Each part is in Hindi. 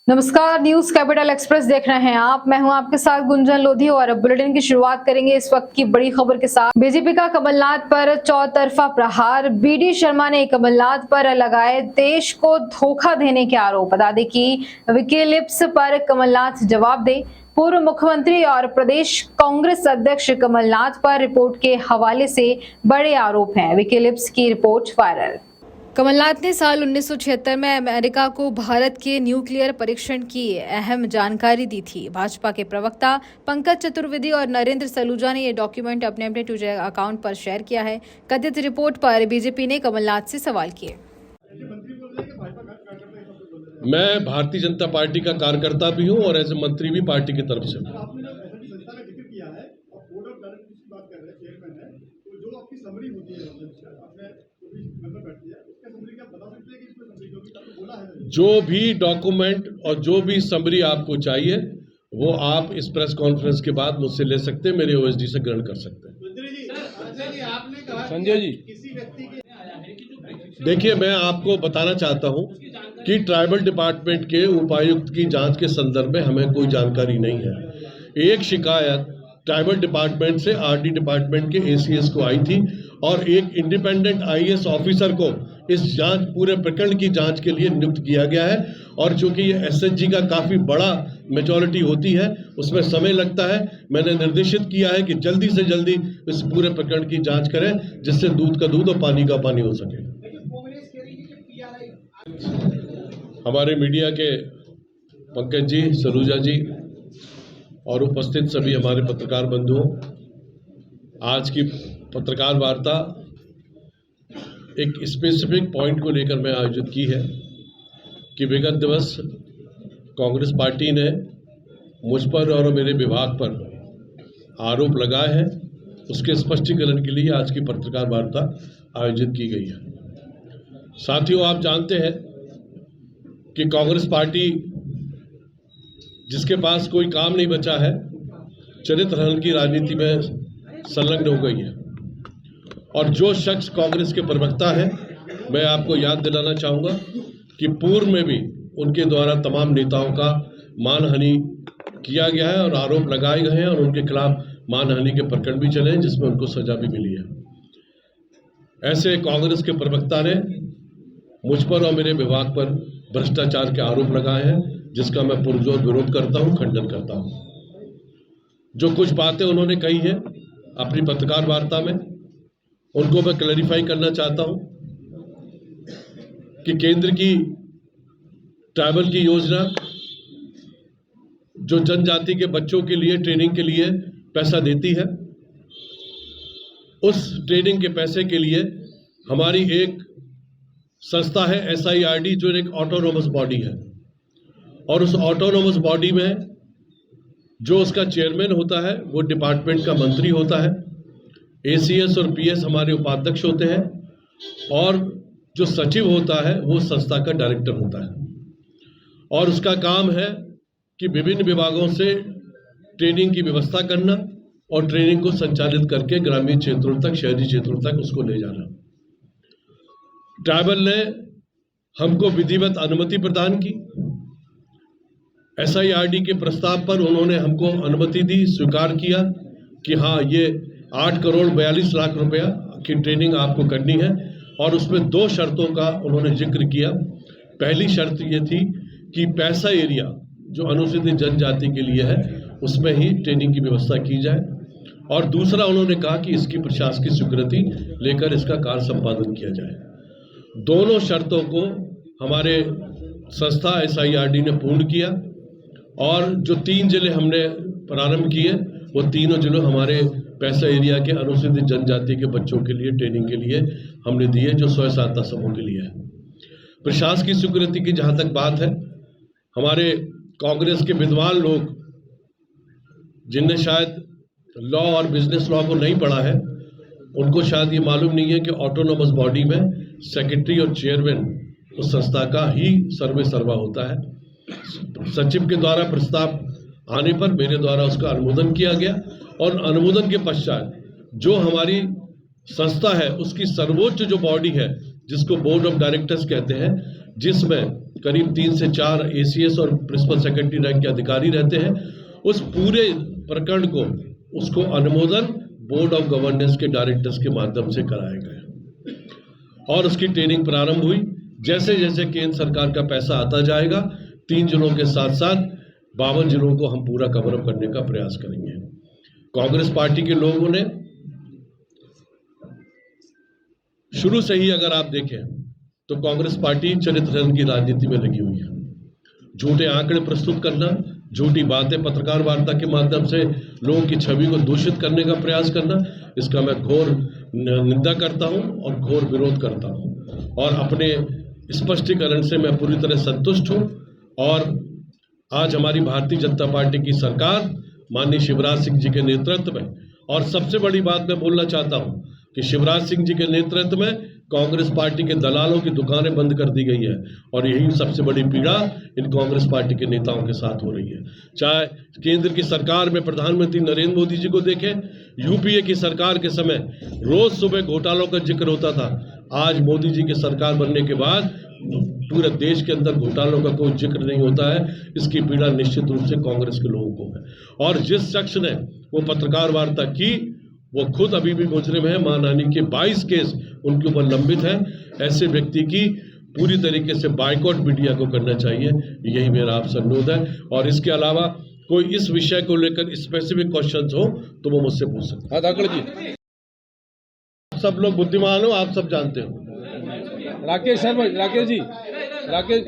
नमस्कार, न्यूज कैपिटल एक्सप्रेस देख रहे हैं आप। मैं हूं आपके साथ गुंजन लोधी और अब बुलेटिन की शुरुआत करेंगे इस वक्त की बड़ी खबर के साथ। बीजेपी का कमलनाथ पर चौतरफा प्रहार। बीडी शर्मा ने कमलनाथ पर लगाए देश को धोखा देने के आरोप। बता दें कि विकीलिप्स पर कमलनाथ जवाब दे। पूर्व मुख्यमंत्री और प्रदेश कांग्रेस अध्यक्ष कमलनाथ पर रिपोर्ट के हवाले से बड़े आरोप हैं। विकीलिप्स की रिपोर्ट वायरल। कमलनाथ ने साल 1976 में अमेरिका को भारत के न्यूक्लियर परीक्षण की अहम जानकारी दी थी। भाजपा के प्रवक्ता पंकज चतुर्वेदी और नरेंद्र सलूजा ने ये डॉक्यूमेंट अपने अपने ट्विटर अकाउंट पर शेयर किया है। कथित रिपोर्ट पर बीजेपी ने कमलनाथ से सवाल किए। मैं भारतीय जनता पार्टी का कार्यकर्ता भी हूं और एज ए मंत्री भी पार्टी की तरफ से। जो भी डॉक्यूमेंट और जो भी समरी आपको चाहिए वो आप इस प्रेस कॉन्फ्रेंस के बाद मुझसे ले सकते हैं, मेरे ओएसडी से ग्रहण कर सकते हैं। संजय जी, देखिए, मैं आपको बताना चाहता हूं कि ट्राइबल डिपार्टमेंट के उपायुक्त की जांच के संदर्भ में हमें कोई जानकारी नहीं है। एक शिकायत ट्राइबल डिपार्टमेंट से आरडी डिपार्टमेंट के एसीएस को आई थी और एक इंडिपेंडेंट आईएएस ऑफिसर को इस जांच पूरे प्रकरण की जांच के लिए नियुक्त किया गया है। और चूंकि ये एसएचजी का काफ़ी बड़ा मेजॉरिटी होती है, उसमें समय लगता है। मैंने निर्देशित किया है कि जल्दी से जल्दी इस पूरे प्रकरण की जांच करें, जिससे दूध का दूध और पानी का पानी हो सके। हमारे मीडिया के पंकज जी, सलूजा जी और उपस्थित सभी हमारे पत्रकार बंधुओं, आज की पत्रकार वार्ता एक स्पेसिफिक पॉइंट को लेकर मैं आयोजित की है कि विगत दिवस कांग्रेस पार्टी ने मुझ पर और मेरे विभाग पर आरोप लगाए हैं। उसके स्पष्टीकरण के लिए आज की पत्रकार वार्ता आयोजित की गई है। साथियों, आप जानते हैं कि कांग्रेस पार्टी, जिसके पास कोई काम नहीं बचा है, चरित्र हनन की राजनीति में संलग्न हो गई है। और जो शख्स कांग्रेस के प्रवक्ता है, मैं आपको याद दिलाना चाहूँगा कि पूर्व में भी उनके द्वारा तमाम नेताओं का मानहानि किया गया है और आरोप लगाए गए हैं और उनके खिलाफ मानहानि के प्रकरण भी चले हैं, जिसमें उनको सजा भी मिली है। ऐसे कांग्रेस के प्रवक्ता ने मुझ पर और मेरे विभाग पर भ्रष्टाचार के आरोप लगाए हैं, जिसका मैं पुरजोर विरोध करता हूं, खंडन करता हूं। जो कुछ बातें उन्होंने कही है अपनी पत्रकार वार्ता में, उनको मैं क्लैरिफाई करना चाहता हूं कि केंद्र की ट्राइबल की योजना जो जनजाति के बच्चों के लिए ट्रेनिंग के लिए पैसा देती है, उस ट्रेनिंग के पैसे के लिए हमारी एक संस्था है SIRD, जो एक ऑटोनोमस बॉडी है। और उस ऑटोनोमस बॉडी में जो उसका चेयरमैन होता है वो डिपार्टमेंट का मंत्री होता है। ACS और PS हमारे उपाध्यक्ष होते हैं और जो सचिव होता है वो संस्था का डायरेक्टर होता है। और उसका काम है कि विभिन्न विभागों से ट्रेनिंग की व्यवस्था करना और ट्रेनिंग को संचालित करके ग्रामीण क्षेत्रों तक, शहरी क्षेत्रों तक उसको ले जाना। ट्राइबल ने हमको विधिवत अनुमति प्रदान की। SIRD के प्रस्ताव पर उन्होंने हमको अनुमति दी, स्वीकार किया कि हाँ, ये 8 करोड़ 42 लाख रुपया की ट्रेनिंग आपको करनी है। और उसमें 2 शर्तों का उन्होंने जिक्र किया। पहली शर्त ये थी कि पैसा एरिया जो अनुसूचित जनजाति के लिए है, उसमें ही ट्रेनिंग की व्यवस्था की जाए। और दूसरा, उन्होंने कहा कि इसकी प्रशासकीय स्वीकृति लेकर इसका कार्य संपादन किया जाए। दोनों शर्तों को हमारे संस्था SIRD ने पूर्ण किया। और जो 3 जिले हमने प्रारंभ किए, वो तीनों जिलों हमारे पैसा एरिया के अनुसूचित जनजाति के बच्चों के लिए ट्रेनिंग के लिए हमने दिए, जो स्वयं सहायता समूह के लिए है। प्रशासन की स्वीकृति की जहाँ तक बात है, हमारे कांग्रेस के विद्वान लोग जिनने शायद लॉ और बिजनेस लॉ को नहीं पढ़ा है, उनको शायद ये मालूम नहीं है कि ऑटोनोमस बॉडी में सेक्रेटरी और चेयरमैन उस संस्था का ही सर्वे सर्वा होता है। सचिव के द्वारा प्रस्ताव आने पर मेरे द्वारा उसका अनुमोदन किया गया और अनुमोदन के पश्चात जो हमारी संस्था है उसकी सर्वोच्च जो बॉडी है, जिसको बोर्ड ऑफ डायरेक्टर्स कहते हैं, जिसमें करीब 3 से 4 ACS और प्रिंसिपल सेक्रेटरी रैंक के अधिकारी रहते हैं, उस पूरे प्रकरण को उसको अनुमोदन बोर्ड ऑफ गवर्नेंस के डायरेक्टर्स के माध्यम से कराया गया और उसकी ट्रेनिंग प्रारंभ हुई। जैसे जैसे केंद्र सरकार का पैसा आता जाएगा, 3 जिलों के साथ साथ 52 जिलों को हम पूरा कवर अप करने का प्रयास करेंगे। कांग्रेस पार्टी के लोगों ने शुरू से ही, अगर आप देखें तो कांग्रेस पार्टी चरित्रहरण की राजनीति में लगी हुई है। झूठे आंकड़े प्रस्तुत करना, झूठी बातें पत्रकार वार्ता के माध्यम से लोगों की छवि को दूषित करने का प्रयास करना, इसका मैं घोर निंदा करता हूं और घोर विरोध करता हूं और अपने स्पष्टीकरण से मैं पूरी तरह संतुष्ट हूं। और आज हमारी भारतीय जनता पार्टी की सरकार माननीय शिवराज सिंह जी के नेतृत्व में, और सबसे बड़ी बात मैं बोलना चाहता हूं कि शिवराज सिंह जी के नेतृत्व में कांग्रेस पार्टी के दलालों की दुकानें बंद कर दी गई है और यही सबसे बड़ी पीड़ा इन कांग्रेस पार्टी के नेताओं के साथ हो रही है। चाहे केंद्र की सरकार में प्रधानमंत्री नरेंद्र मोदी जी को देखें, यूपीए की सरकार के समय रोज सुबह घोटालों का जिक्र होता था। आज मोदी जी की सरकार बनने के बाद पूरे देश के अंदर घोटालों का कोई जिक्र नहीं होता है। इसकी पीड़ा निश्चित रूप से कांग्रेस के लोगों को है। और जिस शख्स ने वो पत्रकार वार्ता की, वो खुद अभी भी मुजरिम है। मानहानि के 22 केस उनके ऊपर लंबित हैं। ऐसे व्यक्ति की पूरी तरीके से बाइकआउट मीडिया को करना चाहिए, यही मेरा आपसे अनुरोध है। और इसके अलावा कोई इस विषय को लेकर स्पेसिफिक क्वेश्चंस हो तो वो मुझसे पूछ सकते हैं। धाकड़ जी, आप सब लोग बुद्धिमान हो, आप सब जानते हो। राकेश शर्मा, राकेश जी, राकेश,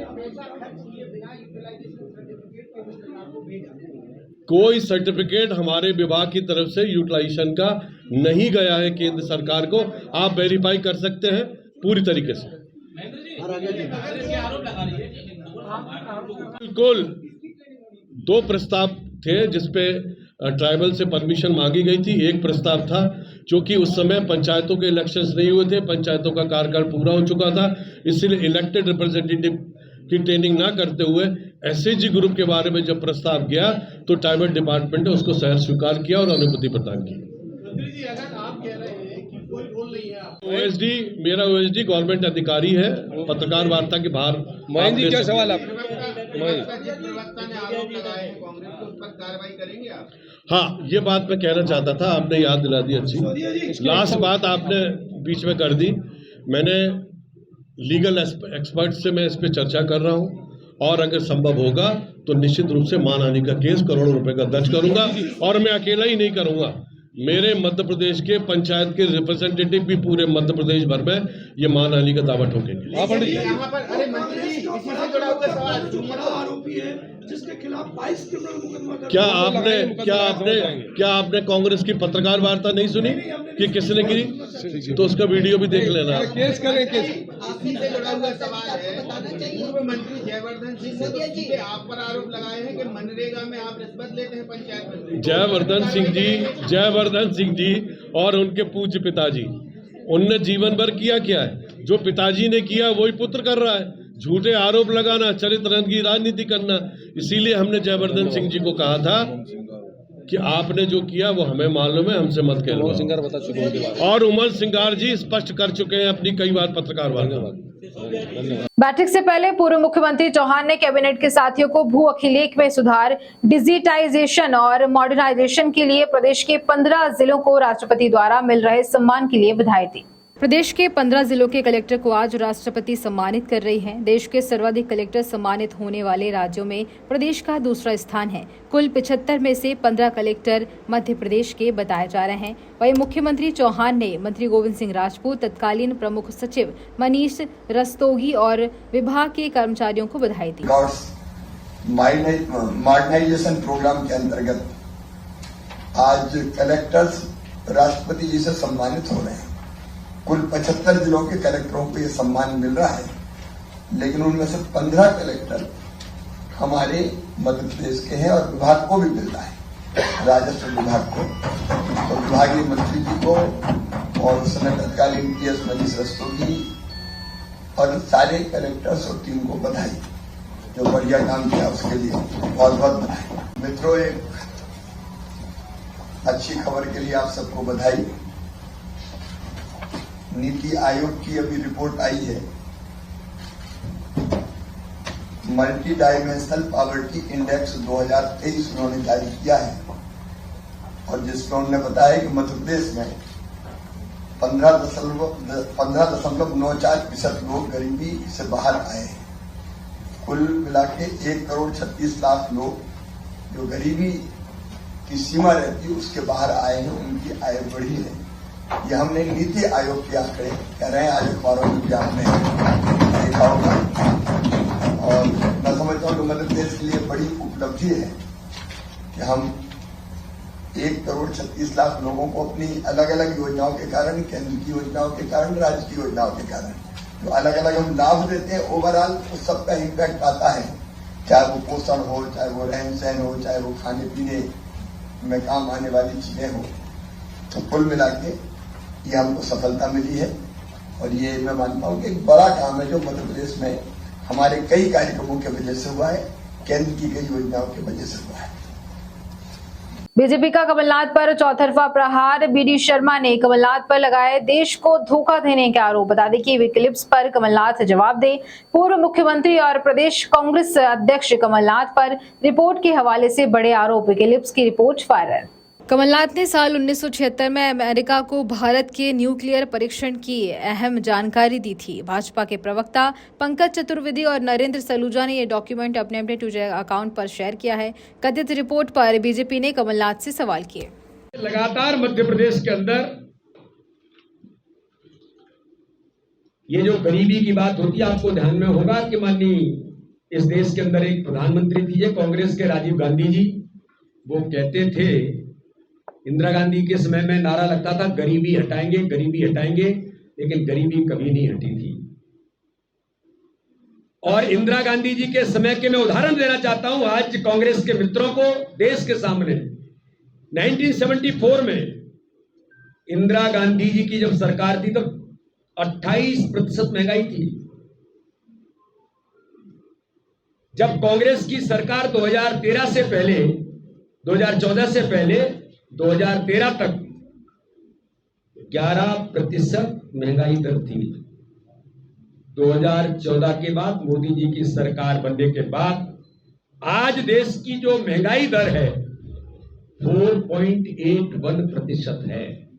कोई सर्टिफिकेट हमारे विभाग की तरफ से यूटिलाइजेशन का नहीं गया है केंद्र सरकार को। आप वेरीफाई कर सकते हैं पूरी तरीके से। बिल्कुल 2 प्रस्ताव थे जिसपे ट्राइबल से परमिशन मांगी गई थी। एक प्रस्ताव था क्योंकि उस समय पंचायतों के इलेक्शंस नहीं हुए थे, पंचायतों का कार्यकाल पूरा हो चुका था, इसलिए इलेक्टेड रिप्रेजेंटेटिव की ट्रेनिंग ना करते हुए एसएचजी ग्रुप के बारे में जब प्रस्ताव गया तो ट्राइबल डिपार्टमेंट ने उसको सहर्ष स्वीकार किया और अनुमति प्रदान की। ओएसडी, मेरा ओएसडी गवर्नमेंट अधिकारी है, पत्रकार वार्ता के बाहर। महेंद्र जी, क्या सवाल आप? हाँ, ये बात मैं कहना चाहता था, आपने याद दिला दी अच्छी। लास्ट बात आपने बीच में कर दी। मैंने लीगल एक्सपर्ट से मैं इस पे चर्चा कर रहा हूँ और अगर संभव होगा तो निश्चित रूप से मानहानि का केस करोड़ों रुपए का दर्ज करूंगा। और मैं अकेला ही नहीं करूंगा, मेरे मध्य प्रदेश के पंचायत के रिप्रेजेंटेटिव भी पूरे मध्य प्रदेश भर में ये मानहानि का दावा ठोकेंगे। जिसके खिलाफ 22 क्रिमिनल मुकदमा क्या आपने कांग्रेस की पत्रकार वार्ता नहीं सुनी कि किसने की? तो उसका वीडियो भी देख लेना। केस करें, केस। इसी से जुड़ा हुआ सवाल है। पूर्व मंत्री जयवर्धन सिंह ने आप पर आरोप लगाए हैं कि मनरेगा में आप रिश्वत लेते हैं पंचायत मंत्री। जयवर्धन सिंह जी और उनके पूज्य पिताजी, उनने जीवन भर किया क्या है? जो पिताजी ने किया वही पुत्र कर रहा है। झूठे आरोप लगाना, चरित्रहरण की राजनीति करना। इसीलिए हमने जयवर्धन सिंह जी को कहा था कि आपने जो किया वो हमें मालूम है, हमसे मत कहना। और उमंग सिंगार जी स्पष्ट कर चुके हैं अपनी कई बार पत्रकार वार्ता। बैठक से पहले पूर्व मुख्यमंत्री चौहान ने कैबिनेट के साथियों को भू अभिलेख में सुधार, डिजिटाइजेशन और मॉडर्नाइजेशन के लिए प्रदेश के 15 जिलों को राष्ट्रपति द्वारा मिल रहे सम्मान के लिए बधाई दी। प्रदेश के 15 जिलों के कलेक्टर को आज राष्ट्रपति सम्मानित कर रही हैं। देश के सर्वाधिक कलेक्टर सम्मानित होने वाले राज्यों में प्रदेश का दूसरा स्थान है। कुल 75 में से 15 कलेक्टर मध्य प्रदेश के बताए जा रहे हैं। वहीं मुख्यमंत्री चौहान ने मंत्री गोविंद सिंह राजपूत, तत्कालीन प्रमुख सचिव मनीष रस्तोगी और विभाग के कर्मचारियों को बधाई दी। मॉडर्नाइजेशन प्रोग्राम के अंतर्गत आज कलेक्टर्स राष्ट्रपति जी से सम्मानित हो रहे हैं। कुल 75 जिलों के कलेक्टरों को ये सम्मान मिल रहा है, लेकिन उनमें से 15 कलेक्टर हमारे मध्य प्रदेश के हैं और विभाग को भी मिल रहा है, राजस्व विभाग को। तो विभागीय मंत्री जी को और उस समय तत्कालीन PS मनीष रस्तोगी और सारे कलेक्टर्स और टीम को बधाई, जो बढ़िया काम किया उसके लिए बहुत बहुत बधाई। मित्रों, एक अच्छी खबर के लिए आप सबको बधाई। नीति आयोग की अभी रिपोर्ट आई है मल्टी डायमेंशनल पॉवर्टी इंडेक्स 2023 उन्होंने जारी किया है और जिसमें उन्होंने बताया कि मध्य प्रदेश में 15.94% लोग गरीबी से बाहर आए हैं। कुल मिला के 1,36,00,000 लोग जो गरीबी की सीमा रहती है उसके बाहर आए हैं, उनकी आय बढ़ी है। ये हमने नीति आयोग के आंकड़े कह रहे हैं, आज अखबारों में भी आपने देखा होगा और मैं समझता हूँ कि मध्य प्रदेश के लिए बड़ी उपलब्धि है कि हम 1,36,00,000 लोगों को अपनी अलग अलग योजनाओं के कारण, केंद्र की योजनाओं के कारण, राज्य की योजनाओं के कारण जो अलग अलग हम लाभ देते हैं, ओवरऑल उस सबका इम्पैक्ट आता है, चाहे वो पोषण हो, चाहे वो रहन सहन हो, चाहे वो खाने पीने में काम आने वाली चीजें हो। तो कुल मिला के ये हमको सफलता मिली है और ये मैं मानता हूँ कि एक बड़ा काम है जो मध्य प्रदेश में हमारे कई कार्यक्रमों की वजह से हुआ है, केंद्र की कई योजनाओं की वजह से हुआ है। बीजेपी का कमलनाथ पर चौतरफा प्रहार। बीडी शर्मा ने कमलनाथ पर लगाए देश को धोखा देने के आरोप। बता दें कि विकिलीक्स पर कमलनाथ जवाब दे। पूर्व मुख्यमंत्री और प्रदेश कांग्रेस अध्यक्ष कमलनाथ पर रिपोर्ट के हवाले से बड़े आरोप। विकिलीक्स की रिपोर्ट वायरल। कमलनाथ ने साल 1976 में अमेरिका को भारत के न्यूक्लियर परीक्षण की अहम जानकारी दी थी। भाजपा के प्रवक्ता पंकज चतुर्वेदी और नरेंद्र सलूजा ने ये डॉक्यूमेंट अपने अपने ट्विटर अकाउंट पर शेयर किया है। कथित रिपोर्ट पर बीजेपी ने कमलनाथ से सवाल किए। लगातार मध्य प्रदेश के अंदर ये जो गरीबी की बात होती है, आपको ध्यान में होगा कि माननीय इस देश के अंदर एक प्रधानमंत्री थे कांग्रेस के, राजीव गांधी जी। वो कहते थे, इंदिरा गांधी के समय में नारा लगता था गरीबी हटाएंगे, गरीबी हटाएंगे, लेकिन गरीबी कभी नहीं हटी थी। और इंदिरा गांधी जी के समय के मैं उदाहरण देना चाहता हूं आज कांग्रेस के मित्रों को देश के सामने। 1974 में इंदिरा गांधी जी की जब सरकार थी तब 28% महंगाई थी। जब कांग्रेस की सरकार 2013 से पहले, 2014 से पहले 2013 तक 11% महंगाई दर थी। 2014 के बाद मोदी जी की सरकार बनने के बाद आज देश की जो महंगाई दर है 4.81% है।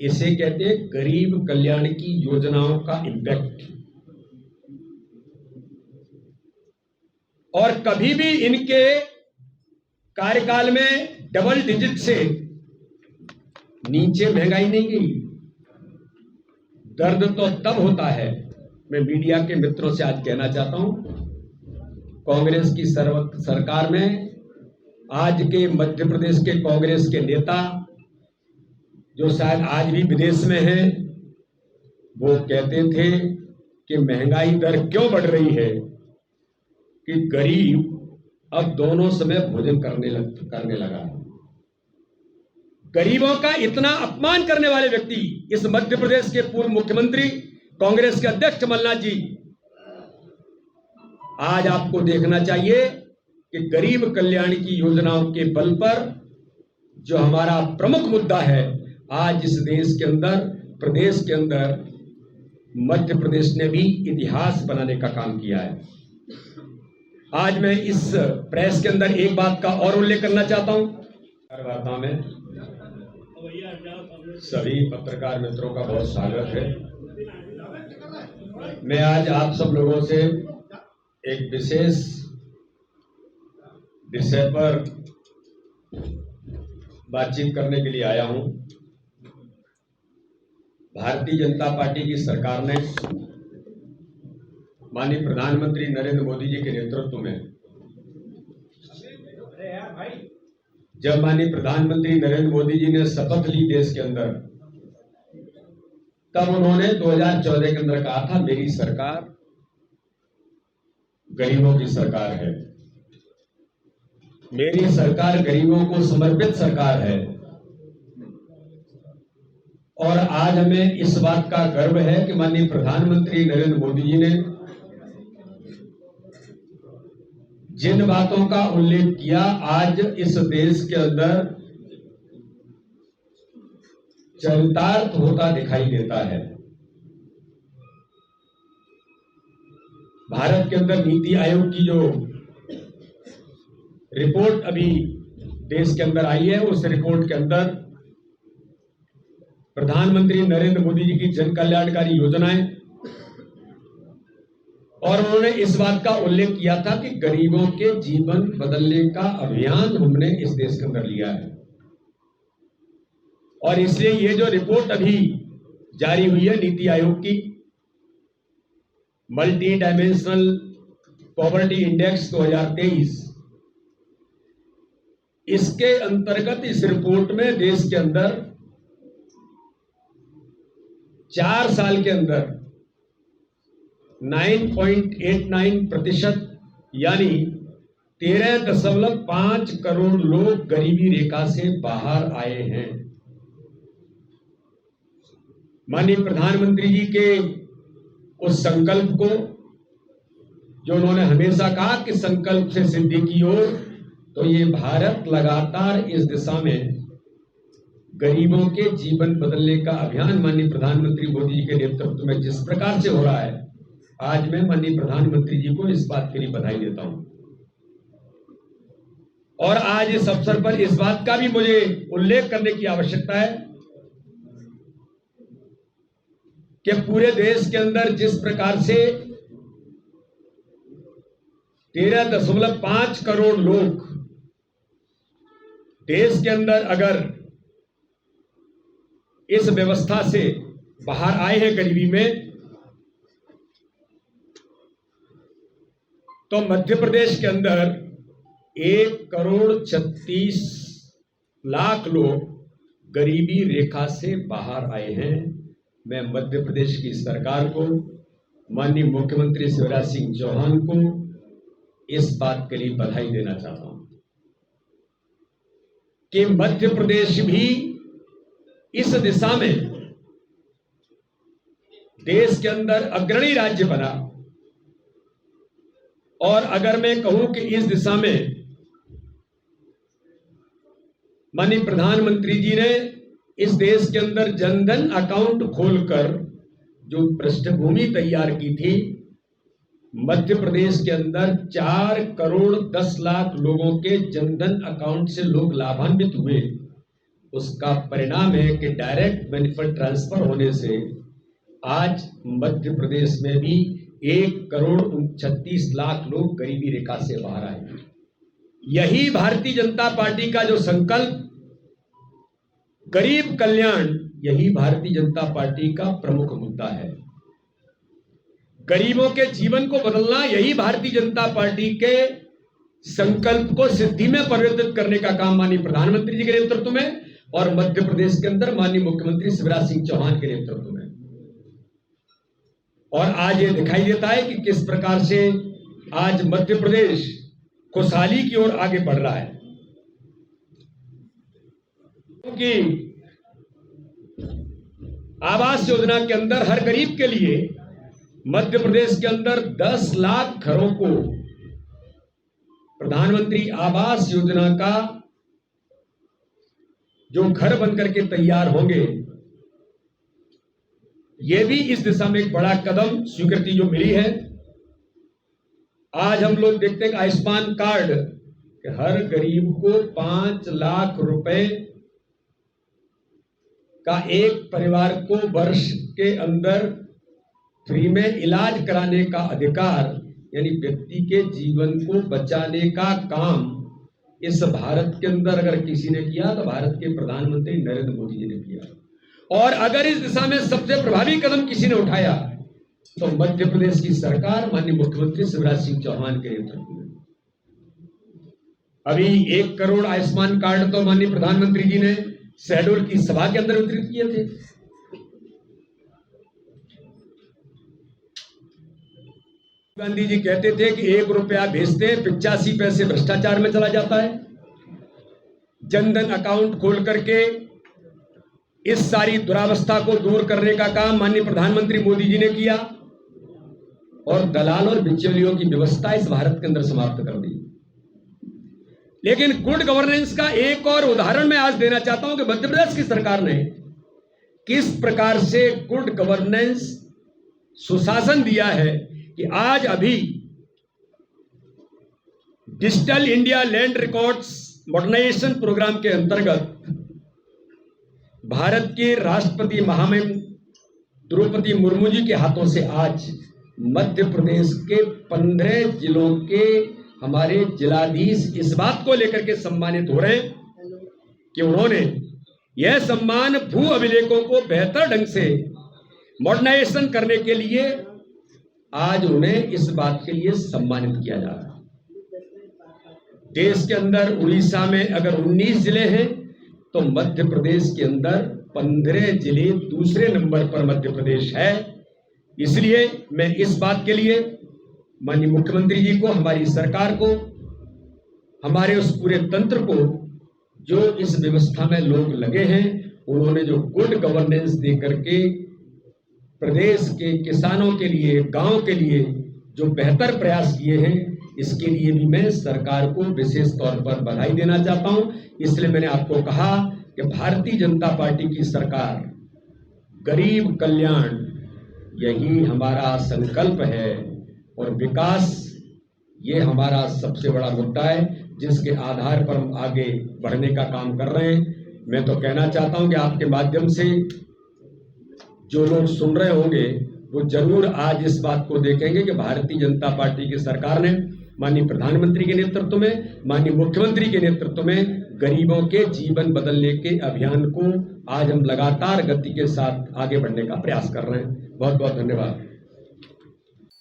इसे कहते हैं गरीब कल्याण की योजनाओं का इम्पैक्ट। और कभी भी इनके कार्यकाल में डबल डिजिट से नीचे महंगाई नहीं गई। दर्द तो तब होता है, मैं मीडिया के मित्रों से आज कहना चाहता हूं, कांग्रेस की सरकार में आज के मध्य प्रदेश के कांग्रेस के नेता जो शायद आज भी विदेश में हैं, वो कहते थे कि महंगाई दर क्यों बढ़ रही है कि गरीब अब दोनों समय भोजन करने लगा। गरीबों का इतना अपमान करने वाले व्यक्ति इस मध्य प्रदेश के पूर्व मुख्यमंत्री कांग्रेस के अध्यक्ष कमलनाथ जी, आज आपको देखना चाहिए कि गरीब कल्याण की योजनाओं के बल पर जो हमारा प्रमुख मुद्दा है, आज इस देश के अंदर, प्रदेश के अंदर मध्य प्रदेश ने भी इतिहास बनाने का काम किया है। आज मैं इस प्रेस के अंदर एक बात का और उल्लेख करना चाहता हूं। वार्ता में सभी पत्रकार मित्रों का बहुत स्वागत है। मैं आज आप सब लोगों से एक विशेष विषय पर बातचीत करने के लिए आया हूं। भारतीय जनता पार्टी की सरकार ने माननीय प्रधानमंत्री नरेंद्र मोदी जी के नेतृत्व में, जब माननीय प्रधानमंत्री नरेंद्र मोदी जी ने शपथ ली देश के अंदर, तब उन्होंने 2014 के अंदर कहा था मेरी सरकार गरीबों की सरकार है, मेरी सरकार गरीबों को समर्पित सरकार है। और आज हमें इस बात का गर्व है कि माननीय प्रधानमंत्री नरेंद्र मोदी जी ने जिन बातों का उल्लेख किया, आज इस देश के अंदर चरितार्थ होता दिखाई देता है। भारत के अंदर नीति आयोग की जो रिपोर्ट अभी देश के अंदर आई है, उस रिपोर्ट के अंदर प्रधानमंत्री नरेंद्र मोदी जी की जन कल्याणकारी योजनाएं, और उन्होंने इस बात का उल्लेख किया था कि गरीबों के जीवन बदलने का अभियान हमने इस देश के अंदर लिया है। और इसलिए ये जो रिपोर्ट अभी जारी हुई है नीति आयोग की, मल्टी डायमेंशनल पॉवर्टी इंडेक्स 2023, इसके अंतर्गत इस रिपोर्ट में देश के अंदर 4 साल के अंदर 9.89% यानी 13.5 करोड़ लोग गरीबी रेखा से बाहर आए हैं। माननीय प्रधानमंत्री जी के उस संकल्प को, जो उन्होंने हमेशा कहा कि संकल्प से सिद्धि की ओर, तो ये भारत लगातार इस दिशा में गरीबों के जीवन बदलने का अभियान माननीय प्रधानमंत्री मोदी जी के नेतृत्व में जिस प्रकार से हो रहा है, आज मैं माननीय प्रधानमंत्री जी को इस बात के लिए बधाई देता हूं। और आज इस अवसर पर इस बात का भी मुझे उल्लेख करने की आवश्यकता है कि पूरे देश के अंदर जिस प्रकार से 13.5 करोड़ लोग देश के अंदर अगर इस व्यवस्था से बाहर आए हैं गरीबी में, तो मध्य प्रदेश के अंदर 1,36,00,000 लोग गरीबी रेखा से बाहर आए हैं। मैं मध्य प्रदेश की सरकार को, माननीय मुख्यमंत्री शिवराज सिंह चौहान को इस बात के लिए बधाई देना चाहता हूं कि मध्य प्रदेश भी इस दिशा में देश के अंदर अग्रणी राज्य बना। और अगर मैं कहूं कि इस दिशा में माननीय प्रधानमंत्री जी ने इस देश के अंदर जनधन अकाउंट खोलकर जो पृष्ठभूमि तैयार की थी, मध्य प्रदेश के अंदर 4,10,00,000 लोगों के जनधन अकाउंट से लोग लाभान्वित हुए। उसका परिणाम है कि डायरेक्ट बेनिफिट ट्रांसफर होने से आज मध्य प्रदेश में भी 1,36,00,000 लोग गरीबी रेखा से बाहर आए। यही भारतीय जनता पार्टी का जो संकल्प गरीब कल्याण, यही भारतीय जनता पार्टी का प्रमुख मुद्दा है। गरीबों के जीवन को बदलना, यही भारतीय जनता पार्टी के संकल्प को सिद्धि में परिवर्तित करने का काम माननीय प्रधानमंत्री जी के नेतृत्व में और मध्य प्रदेश के अंदर माननीय मुख्यमंत्री शिवराज सिंह चौहान के नेतृत्व में। और आज ये दिखाई देता है कि किस प्रकार से आज मध्य प्रदेश खुशहाली की ओर आगे बढ़ रहा है। क्योंकि आवास योजना के अंदर हर गरीब के लिए मध्य प्रदेश के अंदर 10 लाख घरों को प्रधानमंत्री आवास योजना का जो घर बनकर के तैयार होंगे, ये भी इस दिशा में एक बड़ा कदम स्वीकृति जो मिली है। आज हम लोग देखते हैं कि आयुष्मान कार्ड कि हर गरीब को 5 लाख रुपए का एक परिवार को वर्ष के अंदर फ्री में इलाज कराने का अधिकार, यानी व्यक्ति के जीवन को बचाने का काम इस भारत के अंदर अगर किसी ने किया तो भारत के प्रधानमंत्री नरेंद्र मोदी जी ने किया। और अगर इस दिशा में सबसे प्रभावी कदम किसी ने उठाया तो मध्य प्रदेश की सरकार माननीय मुख्यमंत्री शिवराज सिंह चौहान के नेतृत्व में। अभी 1 करोड़ आयुष्मान कार्ड तो माननीय प्रधानमंत्री जी ने शहडोल की सभा के अंदर वितरित किए थे। गांधी जी कहते थे कि 1 रुपया भेजते हैं 85 पैसे भ्रष्टाचार में चला जाता है। जनधन अकाउंट खोल करके इस सारी दुरावस्था को दूर करने का काम माननीय प्रधानमंत्री मोदी जी ने किया और दलाल और बिचौलियों की व्यवस्था इस भारत के अंदर समाप्त कर दी। लेकिन गुड गवर्नेंस का एक और उदाहरण मैं आज देना चाहता हूं कि मध्य प्रदेश की सरकार ने किस प्रकार से गुड गवर्नेंस सुशासन दिया है कि आज अभी digital India land records modernisation programme के अंतर्गत भारत के राष्ट्रपति महामहिम द्रौपदी मुर्मू जी के हाथों से आज मध्य प्रदेश के 15 जिलों के हमारे जिलाधीश इस बात को लेकर के सम्मानित हो रहे हैं कि उन्होंने यह सम्मान भू अभिलेखों को बेहतर ढंग से मॉडर्नाइजेशन करने के लिए आज उन्हें इस बात के लिए सम्मानित किया जा रहा है। देश के अंदर उड़ीसा में अगर 19 जिले हैं तो मध्य प्रदेश के अंदर 15 जिले दूसरे नंबर पर मध्य प्रदेश है। इसलिए मैं इस बात के लिए माननीय मुख्यमंत्री जी को, हमारी सरकार को, हमारे उस पूरे तंत्र को, जो इस व्यवस्था में लोग लगे हैं, उन्होंने जो गुड गवर्नेंस दे करके प्रदेश के किसानों के लिए, गांव के लिए जो बेहतर प्रयास किए हैं, इसके लिए भी मैं सरकार को विशेष तौर पर बधाई देना चाहता हूं। इसलिए मैंने आपको कहा कि भारतीय जनता पार्टी की सरकार गरीब कल्याण यही हमारा संकल्प है और विकास ये हमारा सबसे बड़ा मुद्दा है, जिसके आधार पर हम आगे बढ़ने का काम कर रहे हैं। मैं तो कहना चाहता हूं कि आपके माध्यम से जो लोग सुन रहे होंगे वो जरूर आज इस बात को देखेंगे कि भारतीय जनता पार्टी की सरकार ने माननीय प्रधानमंत्री के नेतृत्व में, माननीय मुख्यमंत्री के नेतृत्व में गरीबों के जीवन बदलने के अभियान को आज हम लगातार गति के साथ आगे बढ़ने का प्रयास कर रहे हैं। बहुत बहुत धन्यवाद।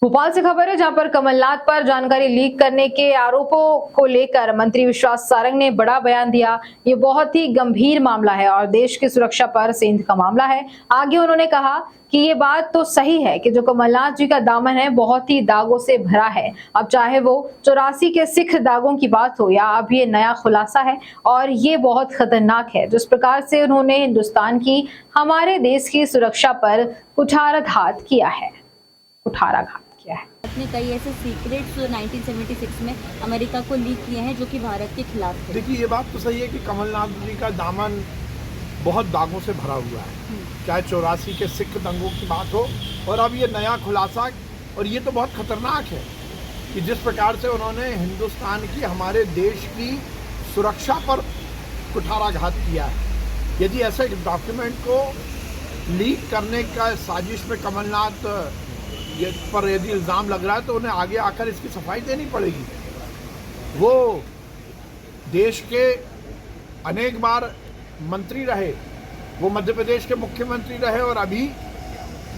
भोपाल से खबर है, जहां पर कमलनाथ पर जानकारी लीक करने के आरोपों को लेकर मंत्री विश्वास सारंग ने बड़ा बयान दिया। ये बहुत ही गंभीर मामला है और देश की सुरक्षा पर सेंध का मामला है। आगे उन्होंने कहा कि ये बात तो सही है कि जो कमलनाथ जी का दामन है बहुत ही दागों से भरा है। अब चाहे वो 84 के सिख दागों की बात हो या अब ये नया खुलासा है और ये बहुत खतरनाक है। जिस प्रकार से उन्होंने हिंदुस्तान की, हमारे देश की सुरक्षा पर कुठाराघात किया है। अपने कई ऐसे सीक्रेट्स 1976 में अमेरिका को लीक किए हैं जो कि भारत के खिलाफ थे। देखिए, ये बात तो सही है कि कमलनाथ जी का दामन बहुत दागों से भरा हुआ है, चाहे 84 के सिख दंगों की बात हो और अब ये नया खुलासा। और ये तो बहुत खतरनाक है कि जिस प्रकार से उन्होंने हिंदुस्तान की, हमारे देश की सुरक्षा पर कुठाराघात किया है। यदि ऐसे डॉक्यूमेंट को लीक करने का साजिश में कमलनाथ पर यदि इल्ज़ाम लग रहा है तो उन्हें आगे आकर इसकी सफाई देनी पड़ेगी। वो देश के अनेक बार मंत्री रहे, वो मध्य प्रदेश के मुख्यमंत्री रहे और अभी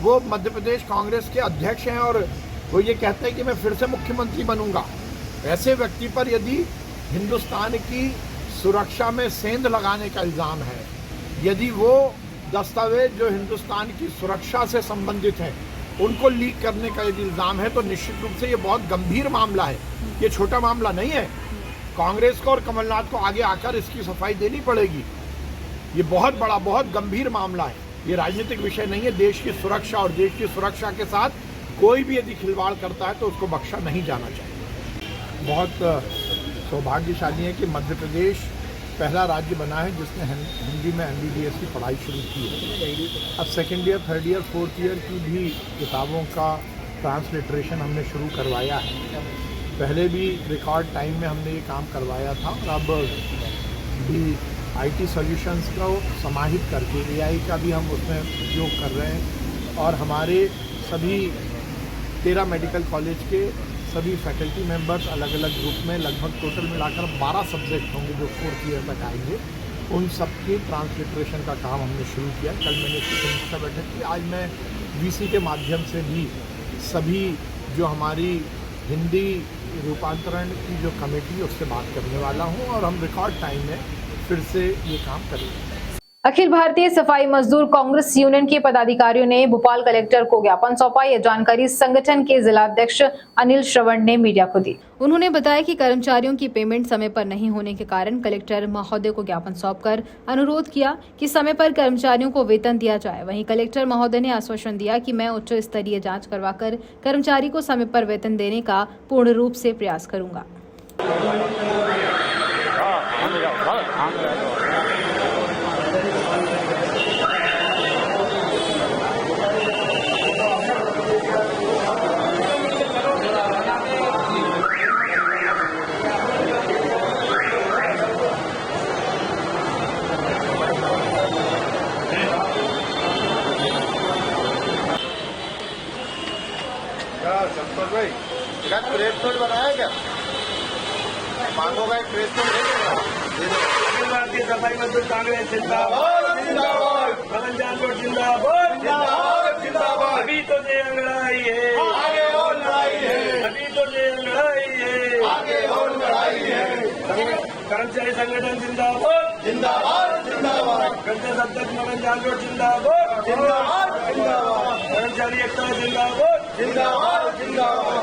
वो मध्य प्रदेश कांग्रेस के अध्यक्ष हैं और वो ये कहते हैं कि मैं फिर से मुख्यमंत्री बनूंगा। ऐसे व्यक्ति पर यदि हिंदुस्तान की सुरक्षा में सेंध लगाने का इल्ज़ाम है, यदि वो दस्तावेज जो हिंदुस्तान की सुरक्षा से संबंधित हैं उनको लीक करने का यदि इल्ज़ाम है तो निश्चित रूप से ये बहुत गंभीर मामला है। ये छोटा मामला नहीं है। कांग्रेस को और कमलनाथ को आगे आकर इसकी सफाई देनी पड़ेगी। ये बहुत बड़ा, बहुत गंभीर मामला है। ये राजनीतिक विषय नहीं है। देश की सुरक्षा और देश की सुरक्षा के साथ कोई भी यदि खिलवाड़ करता है तो उसको बख्शा नहीं जाना चाहिए। बहुत सौभाग्यशाली है कि मध्य प्रदेश पहला राज्य बना है जिसने हिंदी में MBBS की पढ़ाई शुरू की है। अब second year, third year, fourth year की भी किताबों का ट्रांसलिट्रेशन हमने शुरू करवाया है। पहले भी रिकॉर्ड टाइम में हमने ये काम करवाया था और अब भी IT सॉल्यूशंस को समाहित करके AI का भी हम उसमें उपयोग कर रहे हैं और हमारे सभी 13 मेडिकल कॉलेज के सभी फैकल्टी मेंबर्स अलग अलग ग्रुप में लगभग टोटल मिलाकर 12 सब्जेक्ट होंगे जो फोर्थ ईयर तक आएंगे। उन सब की ट्रांसलिट्रेशन का काम हमने शुरू किया। कल मैंने इसकी समीक्षा बैठक की। आज मैं VC के माध्यम से भी सभी जो हमारी हिंदी रूपांतरण की जो कमेटी है उससे बात करने वाला हूँ और हम रिकॉर्ड टाइम में फिर से ये काम करेंगे। अखिल भारतीय सफाई मजदूर कांग्रेस यूनियन के पदाधिकारियों ने भोपाल कलेक्टर को ज्ञापन सौंपा। यह जानकारी संगठन के जिलाध्यक्ष अनिल श्रवण ने मीडिया को दी। उन्होंने बताया कि कर्मचारियों की पेमेंट समय पर नहीं होने के कारण कलेक्टर महोदय को ज्ञापन सौंपकर अनुरोध किया कि समय पर कर्मचारियों को वेतन दिया जाए। वहीं कलेक्टर महोदय ने आश्वासन दिया कि मैं उच्च स्तरीय जाँच करवाकर कर्मचारी को समय पर वेतन देने का पूर्ण रूप से प्रयास करूंगा। रेड नोट बनाया क्या? मांगो का एक ड्रेस कोड अखिल भारतीय सफाई मजदूर कांग्रेस जिंदाबाद जिंदाबाद, पवन जानवर जिंदाबाद जिंदाबाद जिंदाबाद। अभी तो ये लड़ाई है, आगे और लड़ाई है, अभी तो ये लड़ाई है, आगे और लड़ाई है। कर्मचारी संगठन जिंदाबाद जिंदाबाद जिंदाबाद, प्रदेश अध्यक्ष पवन जानवर जिंदाबाद जिंदाबाद जिंदाबाद, कर्मचारी एकता जिंदाबाद जिंदाबाद जिंदाबाद।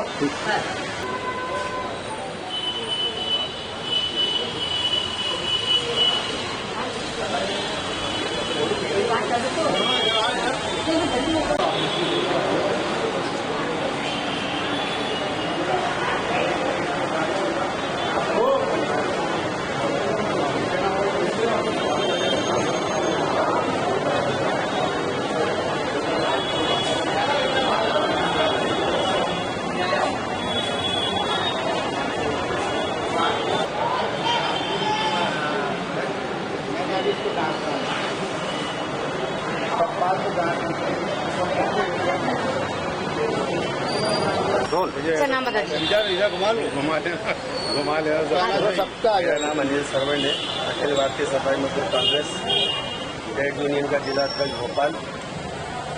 मेरा नाम अनिल सरवण है, अखिल भारतीय सफाई मजदूर कांग्रेस ट्रेड यूनियन का जिला अध्यक्ष भोपाल।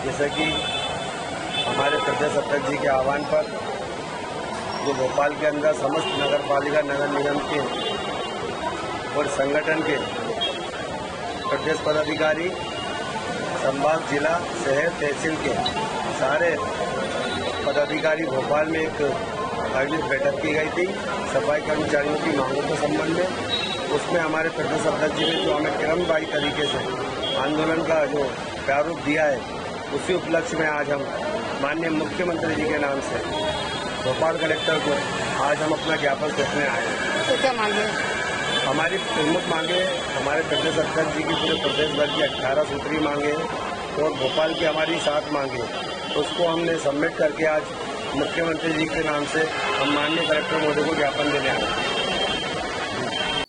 जैसे कि हमारे प्रदेश अध्यक्ष जी के आह्वान पर जो भोपाल के अंदर समस्त नगर पालिका नगर निगम के और संगठन के प्रदेश पदाधिकारी, संभाग, जिला, शहर, तहसील के सारे पदाधिकारी भोपाल में एक आयोजित बैठक की गई थी सफाई कर्मचारियों की मांगों के संबंध में। उसमें हमारे प्रदेश अध्यक्ष जी ने जो हमें क्रमवाही तरीके से आंदोलन का जो प्रारूप दिया है, उसी उपलक्ष्य में आज हम माननीय मुख्यमंत्री जी के नाम से भोपाल कलेक्टर को आज हम अपना ज्ञापन सौंपने आए हैं। तो क्या मांगे? हमारी प्रमुख मांगे हमारे प्रदेश अध्यक्ष जी की पूरे प्रदेश भर की 18 सूत्री मांगे और भोपाल की हमारी 7 मांगे, उसको हमने सबमिट करके आज मुख्यमंत्री जी के नाम से हम माननीय कलेक्टर महोदय को ज्ञापन देने आए।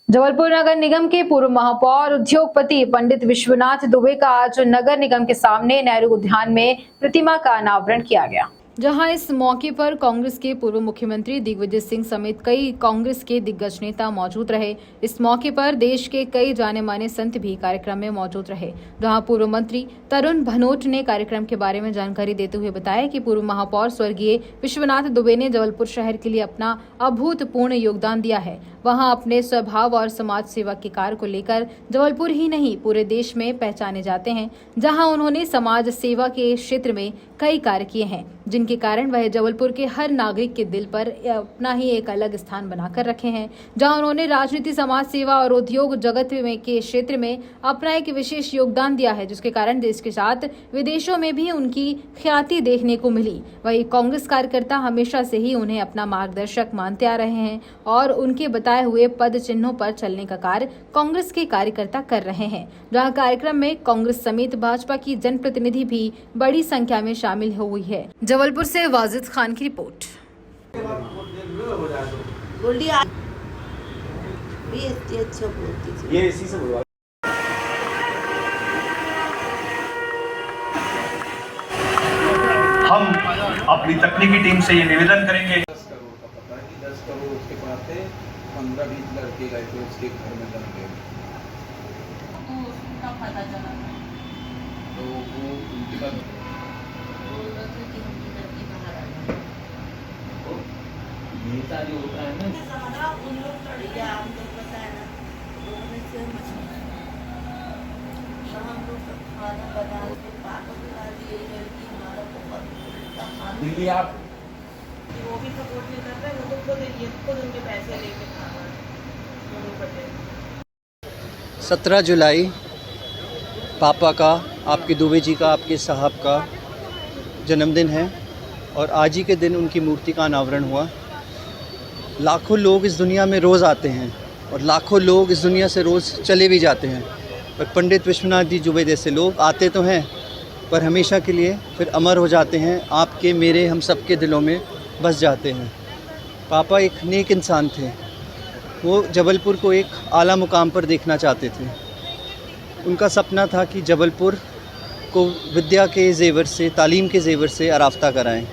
जबलपुर नगर निगम के पूर्व महापौर उद्योगपति पंडित विश्वनाथ दुबे का आज नगर निगम के सामने नेहरू उद्यान में प्रतिमा का अनावरण किया गया, जहां इस मौके पर कांग्रेस के पूर्व मुख्यमंत्री दिग्विजय सिंह समेत कई कांग्रेस के दिग्गज नेता मौजूद रहे। इस मौके पर देश के कई जाने माने संत भी कार्यक्रम में मौजूद रहे, जहां पूर्व मंत्री तरुण भनोट ने कार्यक्रम के बारे में जानकारी देते हुए बताया कि पूर्व महापौर स्वर्गीय विश्वनाथ दुबे ने जबलपुर शहर के लिए अपना अभूतपूर्व योगदान दिया है। वहां अपने स्वभाव और समाज सेवा के कार्य को लेकर जबलपुर ही नहीं पूरे देश में पहचाने जाते हैं, जहां उन्होंने समाज सेवा के क्षेत्र में कई कार्य किए हैं, जिनके कारण वह जबलपुर के हर नागरिक के दिल पर अपना ही एक अलग स्थान बनाकर रखे हैं। जहां उन्होंने राजनीति, समाज सेवा और उद्योग जगत में के क्षेत्र में अपना एक विशेष योगदान दिया है, जिसके कारण देश के साथ विदेशों में भी उनकी ख्याति देखने को मिली। वही कांग्रेस कार्यकर्ता हमेशा से ही उन्हें अपना मार्गदर्शक मानते आ रहे हैं और उनके बताए हुए पद चिन्हों पर चलने का कार्य कांग्रेस के कार्यकर्ता कर रहे हैं। जहां कार्यक्रम में कांग्रेस समेत भाजपा की जनप्रतिनिधि भी बड़ी संख्या में शामिल हुई है। जबलपुर से वाजिद खान की रिपोर्ट। ये इसी से बुलवा हम अपनी तकनीकी टीम से ये निवेदन करेंगे। 10 करोड़ का पता है कि 10 करोड़ उसके पास थे, 15-20 लड़के गए थे उसके घर में दम गए, तो उसका पता चला तो वो उनके बाद नेता जो होता है ना, उन लोग लड़िया हमको पता है ना, हम लोग खाना बना के पापा बुला दिए, लड़की हमारा बहुत दिल्ली आप वो भी सपोर्ट नहीं कर रहे, वो तो खुद उनके पैसे लेके खाना है। 17 जुलाई पापा का, आपके दुबे जी का, आपके साहब का जन्मदिन है और आज ही के दिन उनकी मूर्ति का अनावरण हुआ। लाखों लोग इस दुनिया में रोज़ आते हैं और लाखों लोग इस दुनिया से रोज़ चले भी जाते हैं, पर पंडित विश्वनाथ जी दुबे जैसे लोग आते तो हैं पर हमेशा के लिए फिर अमर हो जाते हैं, आपके, मेरे, हम सब के दिलों में बस जाते हैं। पापा एक नेक इंसान थे, वो जबलपुर को एक आला मुकाम पर देखना चाहते थे। उनका सपना था कि जबलपुर को विद्या के ज़ेवर से, तालीम के ज़ेवर से आराफ्ता कराएं।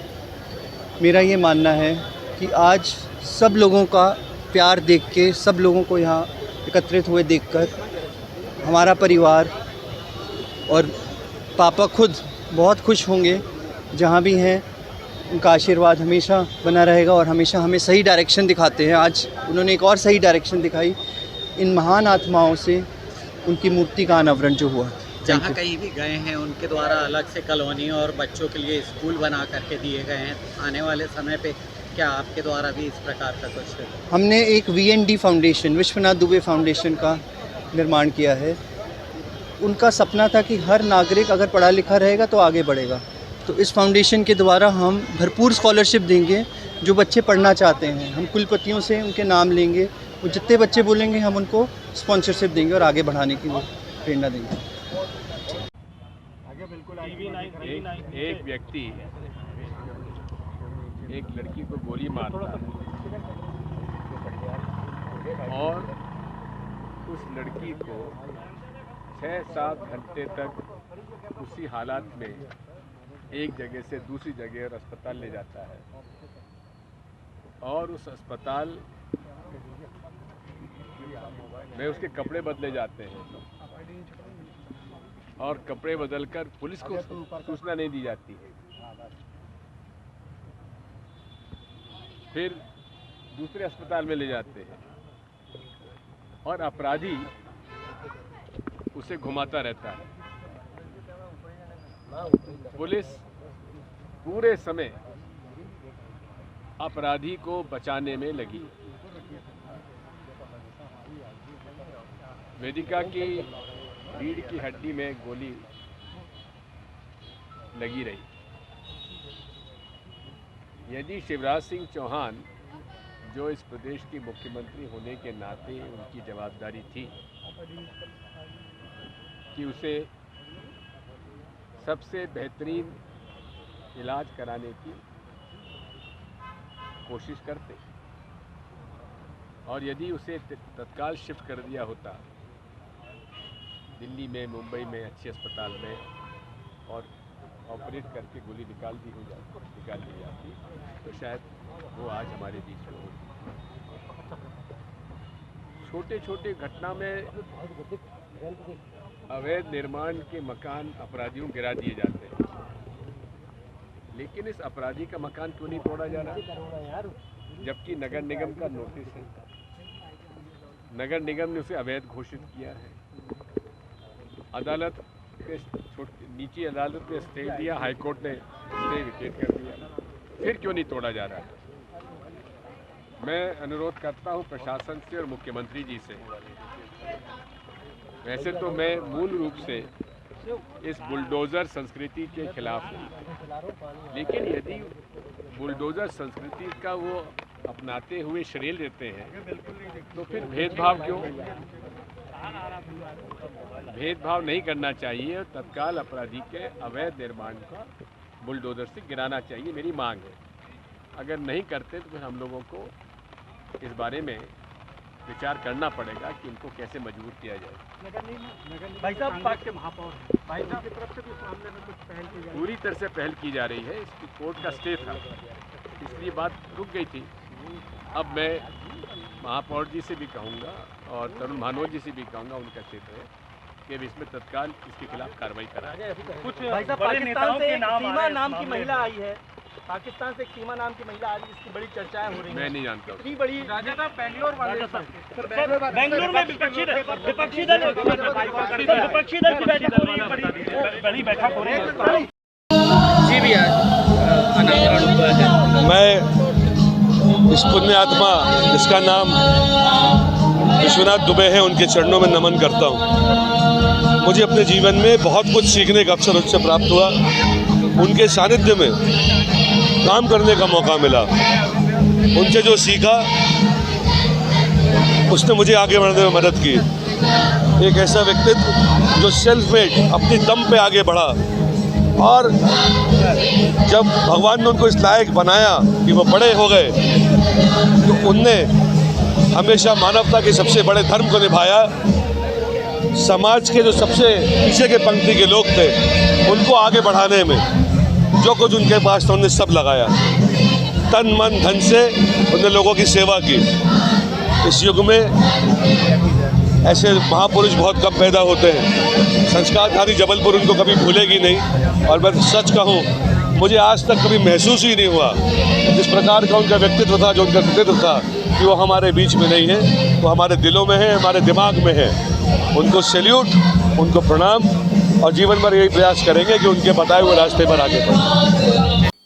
मेरा ये मानना है कि आज सब लोगों का प्यार देख के, सब लोगों को यहाँ एकत्रित हुए देखकर हमारा परिवार और पापा खुद बहुत खुश होंगे। जहाँ भी हैं उनका आशीर्वाद हमेशा बना रहेगा और हमेशा हमें सही डायरेक्शन दिखाते हैं। आज उन्होंने एक और सही डायरेक्शन दिखाई। इन महान आत्माओं से उनकी मूर्ति का अनावरण जो हुआ, जहाँ कहीं भी गए हैं उनके द्वारा अलग से कॉलोनी और बच्चों के लिए स्कूल बना करके दिए गए हैं। आने वाले समय पे क्या आपके द्वारा भी इस प्रकार का कुछ? हमने एक VND foundation, Vishwanath Dubey foundation का निर्माण किया है। उनका सपना था कि हर नागरिक अगर पढ़ा लिखा रहेगा तो आगे बढ़ेगा। तो इस फाउंडेशन के द्वारा हम भरपूर स्कॉलरशिप देंगे जो बच्चे पढ़ना चाहते हैं। हम कुलपतियों से उनके नाम लेंगे, वो जितने बच्चे बोलेंगे हम उनको स्पॉन्सरशिप देंगे और आगे बढ़ाने की वो प्रेरणा देंगे। एक व्यक्ति एक लड़की को गोली मारता और उस लड़की को 6-7 घंटे तक उसी हालात में एक जगह से दूसरी जगह और अस्पताल ले जाता है और उस अस्पताल में उसके कपड़े बदले जाते हैं और कपड़े बदलकर पुलिस को सूचना नहीं दी जाती है। फिर दूसरे अस्पताल में ले जाते हैं और अपराधी उसे घुमाता रहता है। पुलिस पूरे समय अपराधी को बचाने में लगी। वेदिका की रीढ़ की हड्डी में गोली लगी रही। यदि शिवराज सिंह चौहान, जो इस प्रदेश के मुख्यमंत्री होने के नाते उनकी जवाबदारी थी कि उसे सबसे बेहतरीन इलाज कराने की कोशिश करते और यदि उसे तत्काल शिफ्ट कर दिया होता दिल्ली में, मुंबई में अच्छे अस्पताल में और ऑपरेट करके गोली निकाल दी जाती तो शायद वो आज हमारे बीच में होती। छोटे छोटे घटना में अवैध निर्माण के मकान अपराधियों गिरा दिए जाते हैं, लेकिन इस अपराधी का मकान क्यों नहीं तोड़ा जा रहा, जबकि नगर निगम का नोटिस है। नगर निगम ने उसे अवैध घोषित किया है। अदालत के नीची अदालत ने स्टे दिया, हाईकोर्ट ने स्टे विकेट कर दिया, फिर क्यों नहीं तोड़ा जा रहा है? मैं अनुरोध करता हूं प्रशासन से और मुख्यमंत्री जी से। वैसे तो मैं मूल रूप से इस बुलडोज़र संस्कृति के खिलाफ हूँ, लेकिन यदि बुलडोज़र संस्कृति का वो अपनाते हुए श्रेय देते हैं तो फिर भेदभाव क्यों? भेदभाव नहीं करना चाहिए। तत्काल अपराधी के अवैध निर्माण का बुलडोज़र से गिराना चाहिए, मेरी मांग है। अगर नहीं करते तो फिर हम लोगों को इस बारे में विचार करना पड़ेगा कि इनको कैसे मजबूर किया जाए। भाई साहब, पार्टी के महापौर भाई साहब की तरफ से भी इस मामले में कुछ पहल की जा रही है? पूरी तरह से पहल की जा रही है। इसकी कोर्ट का स्टे था, इसलिए बात रुक गई थी। अब मैं महापौर जी से भी कहूँगा और तरुण भानोट जी से भी कहूँगा, उनका क्षेत्र है, कि इसमें तत्काल इसके खिलाफ कार्रवाई कराएं। कुछ भाई साहब, पाकिस्तान से सीमा नाम की महिला आई है, पाकिस्तान से एक सीमा नाम की महिला आई जिसकी बड़ी चर्चाएं हो रही हैं। मैं नहीं जानता हूँ। इतनी बड़ी बेंगलोर में विपक्षी दल की बैठक हो रही है, बड़ी बैठक हो रही है। जी भी अनावरण हुआ है। मैं इस पुण्य आत्मा जिसका नाम विश्वनाथ दुबे है, उनके चरणों में नमन करता हूँ। मुझे अपने जीवन में बहुत कुछ सीखने का अवसर उससे प्राप्त हुआ। उनके सानिध्य में काम करने का मौका मिला। उनसे जो सीखा उसने मुझे आगे बढ़ने में मदद की। एक ऐसा व्यक्तित्व जो सेल्फ मेड अपनी दम पे आगे बढ़ा और जब भगवान ने उनको इस लायक बनाया कि वो बड़े हो गए तो उनने हमेशा मानवता के सबसे बड़े धर्म को निभाया। समाज के जो सबसे पीछे के पंक्ति के लोग थे उनको आगे बढ़ाने में जो कुछ उनके पास था उन्होंने सब लगाया। तन मन धन से उन्होंने लोगों की सेवा की। इस युग में ऐसे महापुरुष बहुत कम पैदा होते हैं। संस्कारधारी जबलपुर उनको कभी भूलेगी नहीं। और मैं सच कहूँ, मुझे आज तक कभी महसूस ही नहीं हुआ जिस प्रकार का उनका व्यक्तित्व था, जो उनका कृतित्व था, कि वो हमारे बीच में नहीं है, वो हमारे दिलों में है, हमारे दिमाग में है। उनको सैल्यूट, उनको प्रणाम, और जीवन भर यही प्रयास करेंगे कि उनके बताए हुए रास्ते पर आगे बढ़ें।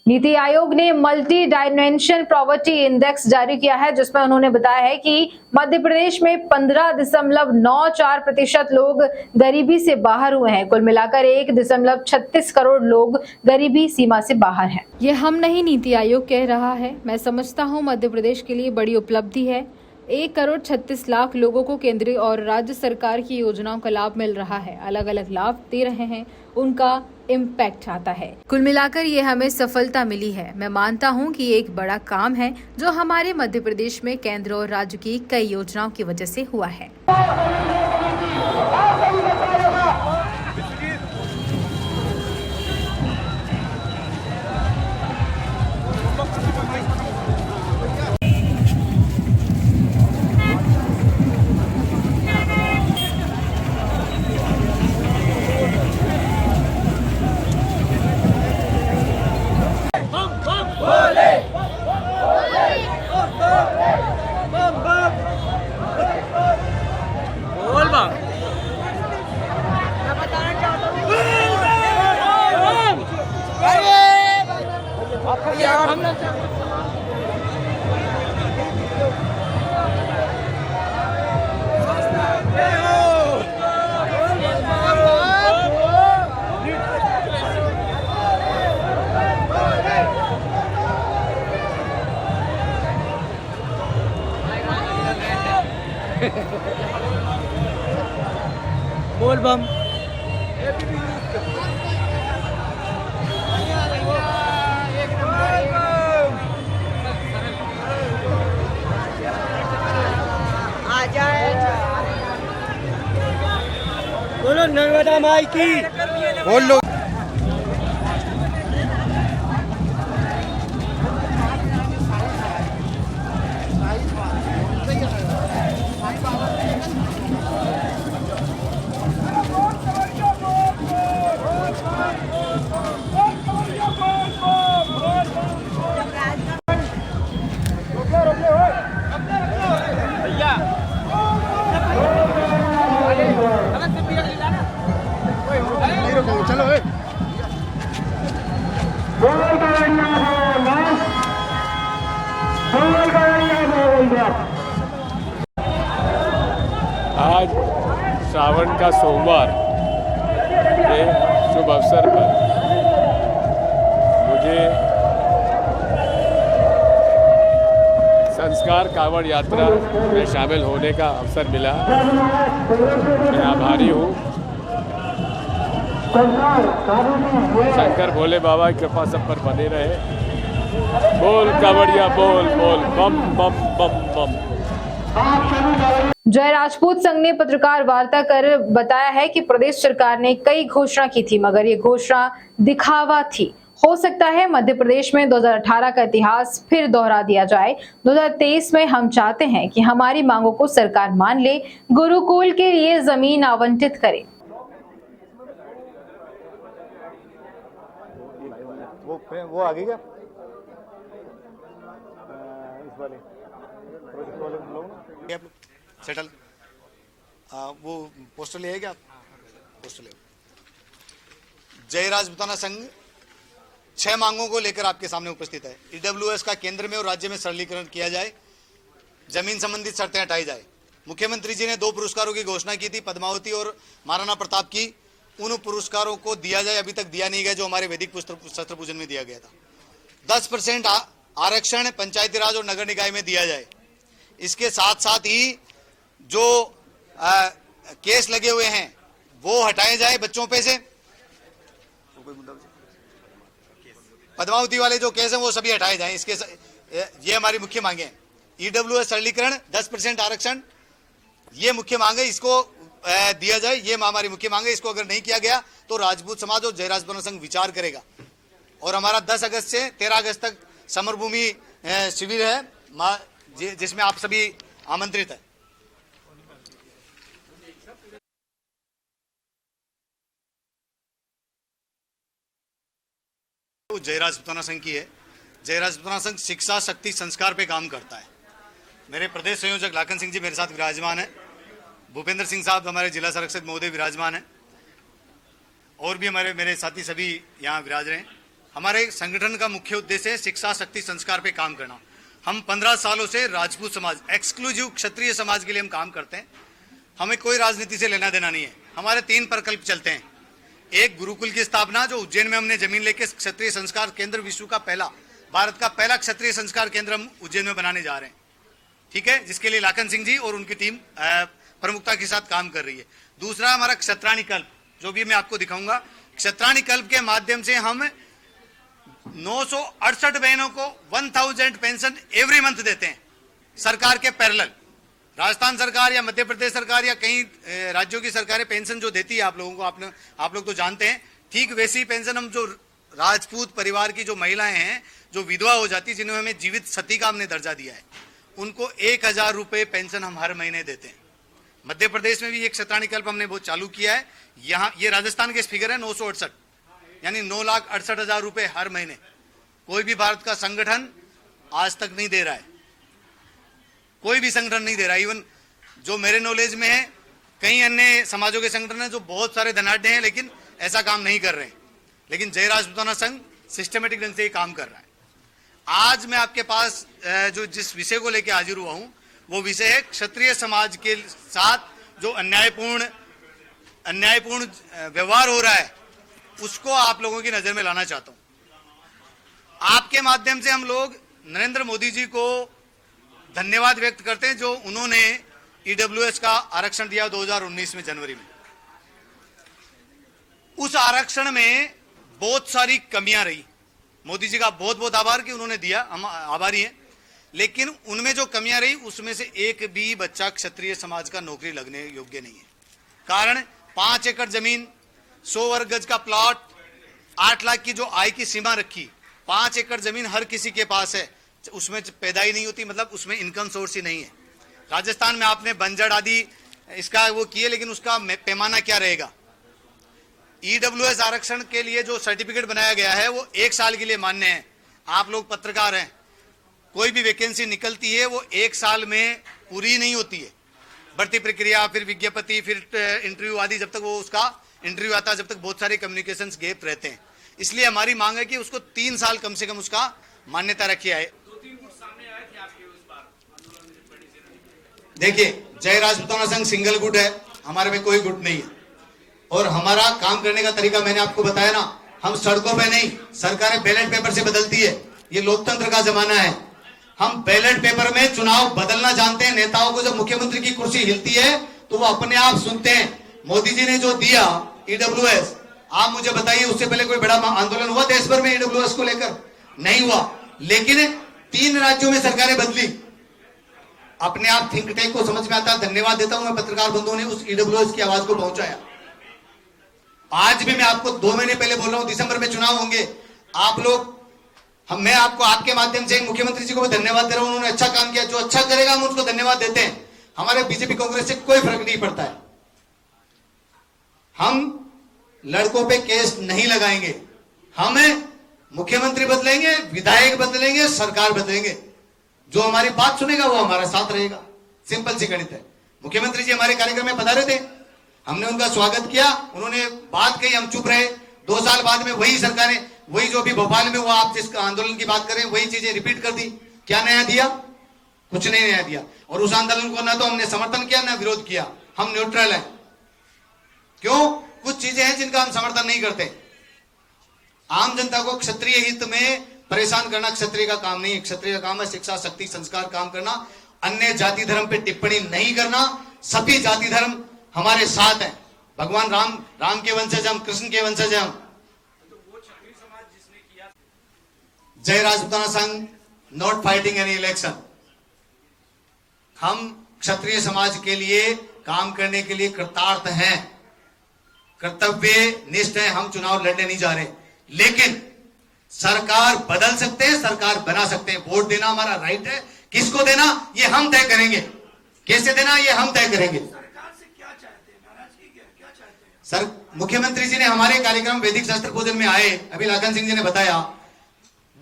नीति आयोग ने मल्टी डायमेंशन पॉवर्टी इंडेक्स जारी किया है, जिसमें उन्होंने बताया है कि मध्य प्रदेश में 15.94% लोग गरीबी से बाहर हुए हैं। कुल मिलाकर 1.36 करोड़ लोग गरीबी सीमा से बाहर हैं। ये हम नहीं, नीति आयोग कह रहा है। मैं समझता हूँ मध्य प्रदेश के लिए बड़ी उपलब्धि है। 1,36,00,000 लोगों को केंद्रीय और राज्य सरकार की योजनाओं का लाभ मिल रहा है। अलग अलग लाभ दे रहे हैं, उनका इम्पैक्ट आता है। कुल मिलाकर ये हमें सफलता मिली है। मैं मानता हूँ कि ये एक बड़ा काम है जो हमारे मध्य प्रदेश में केंद्र और राज्य की कई योजनाओं की वजह से हुआ है। बोल बम। बोलो नर्मदा माई की। बोल लो। आज श्रावण का सोमवार के शुभ अवसर पर मुझे संस्कार कांवड़ यात्रा में शामिल होने का अवसर मिला। मैं आभारी हूँ। शंकर भोले बाबा की कृपा सब पर बने रहे। बोल कांवड़िया बोल, बोल बम बम बम बम। जय राजपूत संघ ने पत्रकार वार्ता कर बताया है कि प्रदेश सरकार ने कई घोषणा की थी, मगर ये घोषणा दिखावा थी। हो सकता है मध्य प्रदेश में 2018 का इतिहास फिर दोहरा दिया जाए। 2023 में हम चाहते हैं कि हमारी मांगों को सरकार मान ले, गुरुकुल के लिए जमीन आवंटित करे। वो आगे क्या इस वाले सेटल वो पोस्टर ले आए क्या? पोस्टर ले। जय राजपूताना संघ 6 मांगों को लेकर आपके सामने उपस्थित है। ईडब्ल्यूएस का केंद्र में और राज्य में सरलीकरण किया जाए, जमीन संबंधित शर्तें हटाई जाए। मुख्यमंत्री जी ने 2 पुरस्कारों की घोषणा की थी, पद्मावती और महाराणा प्रताप की। उन पुरस्कारों को दिया जाए, अभी तक दिया नहीं गया जो हमारे वैदिक शस्त्र पूजन में दिया गया था। 10% आरक्षण पंचायती राज और नगर निकाय में दिया जाए। इसके साथ साथ ही जो केस लगे हुए हैं वो हटाए जाए बच्चों पे से। पद्मावती वाले जो केस हैं वो सभी हटाए जाएं। इसके ये हमारी मुख्य मांगे हैं। ईडब्ल्यूएस सरलीकरण, 10% आरक्षण, ये मुख्य मांग है, इसको दिया जाए। ये हमारी मुख्य मांग है। इसको अगर नहीं किया गया तो राजपूत समाज और जय राजपूताना संघ विचार करेगा। और हमारा 10 अगस्त से 13 अगस्त तक समर भूमि शिविर है जिसमें आप सभी आमंत्रित है। जय राजपूताना संघ की है। जय राजपूताना संघ शिक्षा शक्ति संस्कार पे काम करता है। मेरे प्रदेश संयोजक लाखन सिंह जी मेरे साथ विराजमान है, भूपेंद्र सिंह साहब हमारे जिला संरक्षक महोदय विराजमान है, और भी मेरे साथी सभी यहाँ विराज रहे हैं। हमारे संगठन का मुख्य उद्देश्य है शिक्षा शक्ति संस्कार पे काम करना। हम 15 सालों से राजपूत समाज, एक्सक्लूसिव क्षत्रिय समाज के लिए हम काम करते हैं। हमें कोई राजनीति से लेना देना नहीं है। हमारे 3 प्रकल्प चलते हैं। एक, गुरुकुल की स्थापना, जो उज्जैन में हमने जमीन लेके क्षत्रिय संस्कार केंद्र, विश्व का पहला, भारत का पहला क्षत्रिय संस्कार केंद्र हम उज्जैन में बनाने जा रहे हैं, ठीक है, जिसके लिए लाखन सिंह जी और उनकी टीम प्रमुखता के साथ काम कर रही है। दूसरा, हमारा क्षत्राणी कल्प, जो भी मैं आपको दिखाऊंगा। क्षत्राणी कल्प के माध्यम से हम 968 बहनों को 1000 पेंशन एवरी मंथ देते हैं, सरकार के पैरेलल। राजस्थान सरकार या मध्य प्रदेश सरकार या कई राज्यों की सरकारें पेंशन जो देती है आप लोगों को, आप लोग तो जानते हैं, ठीक वैसी पेंशन हम जो राजपूत परिवार की जो महिलाएं हैं, जो विधवा हो जाती, जिन्हें हमें जीवित सती का हमने दर्जा दिया है, उनको 1000 रुपए पेंशन हम हर महीने देते हैं। मध्य प्रदेश में भी एक क्षत्राणी कल्प हमने बहुत चालू किया है। यहाँ ये राजस्थान के फिगर है 968, यानी 9,68,000 रुपए हर महीने। कोई भी भारत का संगठन आज तक नहीं दे रहा है, कोई भी संगठन नहीं दे रहा। इवन जो मेरे नॉलेज में है, कई अन्य समाजों के संगठन हैं जो बहुत सारे धनाढ़ हैं लेकिन ऐसा काम नहीं कर रहे हैं। लेकिन जय राजपूताना संघ सिस्टमेटिक ढंग से ये काम कर रहा है। आज मैं आपके पास जो जिस विषय को लेकर हाजिर हुआ हूं, वो विषय है क्षत्रिय समाज के साथ जो अन्यायपूर्ण व्यवहार हो रहा है, उसको आप लोगों की नजर में लाना चाहता हूं। आपके माध्यम से हम लोग नरेंद्र मोदी जी को धन्यवाद व्यक्त करते हैं, जो उन्होंने ईडब्ल्यूएस का आरक्षण दिया 2019 में जनवरी में। उस आरक्षण में बहुत सारी कमियां रही। मोदी जी का बहुत बहुत आभार कि उन्होंने दिया, हम आभारी हैं। लेकिन उनमें जो कमियां रही, उसमें से एक भी बच्चा क्षत्रिय समाज का नौकरी लगने योग्य नहीं है। कारण 5 एकड़ जमीन, 100 वर्ग गज का प्लॉट, 8 लाख की जो आय की सीमा रखी, 5 एकड़ जमीन हर किसी के पास है, उसमें पैदाई नहीं होती, मतलब उसमें इनकम सोर्स ही नहीं है। राजस्थान में आपने बंजड़ आदि इसका वो किए, लेकिन उसका पैमाना क्या रहेगा? ईडब्ल्यूएस आरक्षण के लिए जो सर्टिफिकेट बनाया गया है वो 1 साल के लिए मान्य है। आप लोग पत्रकार हैं, कोई भी वैकेंसी निकलती है वो 1 साल में पूरी नहीं होती है। भर्ती प्रक्रिया, फिर विज्ञप्ति, फिर इंटरव्यू आदि, जब तक वो उसका इंटरव्यू आता है, जब तक बहुत सारे कम्युनिकेशंस गैप रहते हैं। इसलिए हमारी मांग है कि उसको 3 साल कम से कम उसका मान्यता रखी है। देखिए, जय राजपूताना संघ सिंगल गुट है, हमारे में कोई गुट नहीं है। और हमारा काम करने का तरीका मैंने आपको बताया ना, हम सड़कों पे नहीं, सरकारें बैलेट पेपर से बदलती है, ये लोकतंत्र का जमाना है। हम बैलेट पेपर में चुनाव बदलना जानते हैं। नेताओं को जब मुख्यमंत्री की कुर्सी हिलती है तो वो अपने आप सुनते हैं। मोदी जी ने जो दिया ईडब्ल्यूएस, आप मुझे बताइए, उससे पहले कोई बड़ा आंदोलन हुआ देश भर में ईडब्ल्यूएस को लेकर? नहीं हुआ। लेकिन 3 राज्यों में सरकारें बदली, अपने आप थिंक टैंक को समझ में आता। धन्यवाद देता हूं मैं पत्रकार बंधुओं ने उस ईडब्ल्यूएस की आवाज को पहुंचाया। आज भी मैं आपको 2 महीने पहले बोल रहा हूं, दिसंबर में चुनाव होंगे, आप लोग, मैं आपको आपके माध्यम से मुख्यमंत्री जी को भी धन्यवाद दे रहा हूं, उन्होंने अच्छा काम किया। जो अच्छा करेगा हम उसको धन्यवाद देते हैं। हमारे बीजेपी कांग्रेस से कोई फर्क नहीं पड़ता है। हम लड़कों पे केस नहीं लगाएंगे। हम मुख्यमंत्री बदलेंगे, विधायक बदलेंगे, सरकार बदलेंगे, जो हमारी बात सुनेगा वो हमारे साथ रहेगा। सिंपल सी गणित है। मुख्यमंत्री जी हमारे कार्यक्रम में पधारे थे, हमने उनका स्वागत किया, उन्होंने बात कही, हम चुप रहे। 2 साल बाद में वही सरकारें, वही जो भी भोपाल में हुआ, आप जिस आंदोलन की बात करें, वही चीजें रिपीट कर दी। क्या नया दिया? कुछ नहीं नया दिया। और उस आंदोलन को ना तो हमने समर्थन किया ना विरोध किया, हम न्यूट्रल हैं। क्यों? कुछ चीजें हैं जिनका हम समर्थन नहीं करते। आम जनता को क्षत्रिय हित में परेशान करना क्षत्रिय का काम नहीं है। क्षत्रिय का काम है शिक्षा शक्ति संस्कार काम करना, अन्य जाति धर्म पे टिप्पणी नहीं करना। सभी जाति धर्म हमारे साथ हैं। भगवान राम के वंशज हम, कृष्ण के वंशज हम। जय राजपूताना संघ नॉट फाइटिंग एनी इलेक्शन। हम क्षत्रिय समाज के लिए काम करने के लिए कृतार्थ हैं, कर्तव्य निष्ठ हैं। हम चुनाव लड़ने नहीं जा रहे, लेकिन सरकार बदल सकते हैं, सरकार बना सकते हैं। वोट देना हमारा राइट है, किसको देना ये हम तय करेंगे, कैसे देना ये हम तय करेंगे। सरकार से क्या चाहते हैं, नाराजगी क्या चाहते हैं? सर, मुख्यमंत्री जी ने हमारे कार्यक्रम वैदिक शस्त्र पूजन में आए, अभी लाखन सिंह जी ने बताया,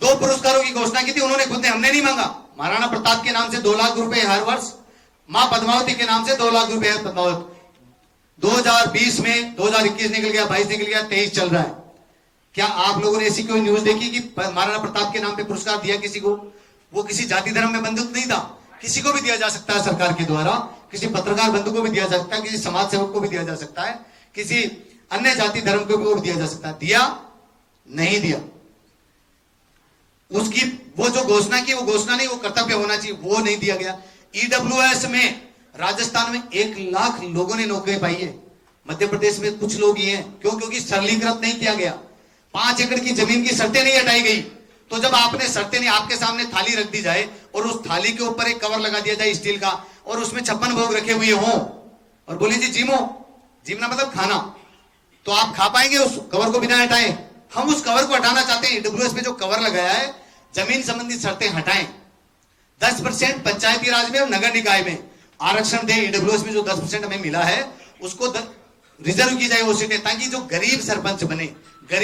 2 पुरस्कारों की घोषणा की थी उन्होंने खुद ने, हमने नहीं मांगा। महाराणा प्रताप के नाम से 2 लाख रुपए हर वर्ष, मां पद्मावती के नाम से 2 लाख रुपए हर पद्मावती। 2020 में 2021 निकल गया, 22 निकल गया, 23 चल रहा है। क्या आप लोगों ने ऐसी कोई न्यूज देखी कि महाराणा प्रताप के नाम पे पुरस्कार दिया किसी को? वो किसी जाति धर्म में बंधुत्व नहीं था, किसी को भी दिया जा सकता है सरकार के द्वारा, किसी पत्रकार बंधु को भी दिया जा सकता है, किसी समाज सेवक को भी दिया जा सकता है, किसी अन्य जाति धर्म को भी दिया जा सकता है। दिया नहीं दिया, उसकी वो जो घोषणा की वो घोषणा नहीं, वो कर्तव्य होना चाहिए, वो नहीं दिया गया। ईडब्ल्यूएस में राजस्थान में 1 लाख लोगों ने नौकरी पाई है, मध्य प्रदेश में कुछ लोग ही हैं। क्यों? क्योंकि सरलीकृत नहीं किया गया, 5 एकड़ की जमीन की शर्तें नहीं हटाई गई। तो जब आपने शर्तें नहीं, आपके सामने थाली रख दी जाए और उस थाली के ऊपर एक कवर लगा दिया जाए स्टील का और उसमें 56 भोग रखे हुए हों और बोले जी जीमो, जीमना मतलब खाना, तो आप खा पाएंगे उस कवर को बिना हटाए? हम उस कवर को हटाना चाहते हैं। ईडब्ल्यूएस में जो कवर लगाया है, जमीन संबंधी शर्तें हटाएं। 10% पंचायती राज में और नगर निकाय में आरक्षण दे। ईडब्ल्यूएस में जो 10% हमें मिला है उसको रिजर्व की जाए वो सीटें, ताकि जो गरीब सरपंच बने,